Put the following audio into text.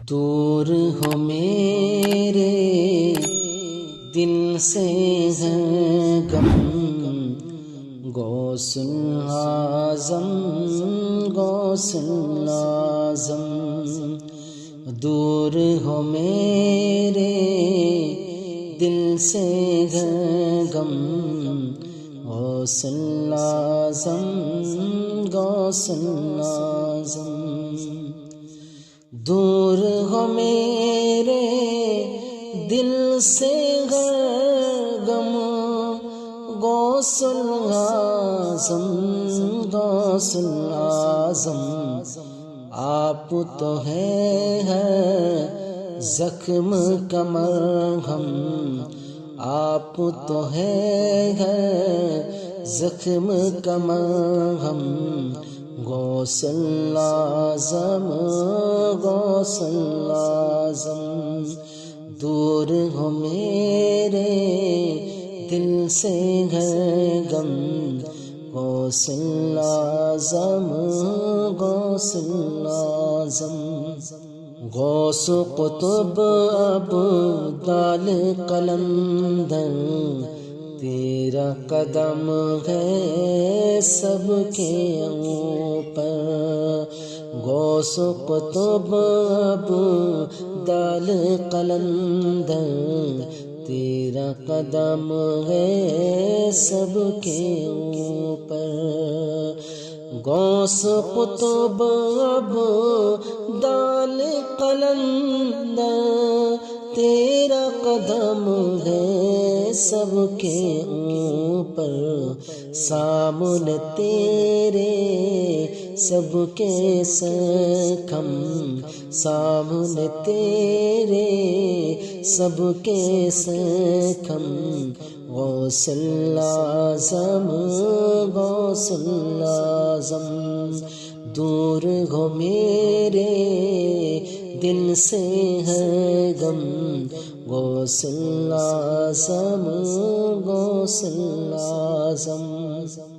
دور ہو میرے دل سے ہے غم، غوث اعظم غوث اعظم، دور ہو میرے دل سے ہے غم، غوث اعظم غوث اعظم، دور ہو میرے دل سے ہے غم، غوث اعظم غوث اعظم، آپ تو ہے زخم کا مرہم، آپ تو ہے زخم کا مرہم، غوث اعظم غوث اعظم، دور ہو میرے دل سے ہے غم، غوث اعظم غوث اعظم، غوث قطب ابدال قلندر، تیرا قدم ہے سب کے اوپر، غوث قطب ابدال قلندر، تیرا قدم ہے سب کے اوپر، غوث قطب ابدال قلندر، تیرا قدم ہے سب کے اوپر، سامنے تیرے سب کے سکم، سامنے تیرے سب کے سکم، غوث اعظم غوث اعظم، دور ہو میرے دل سے ہے غم، غوث اعظم غوث اعظم۔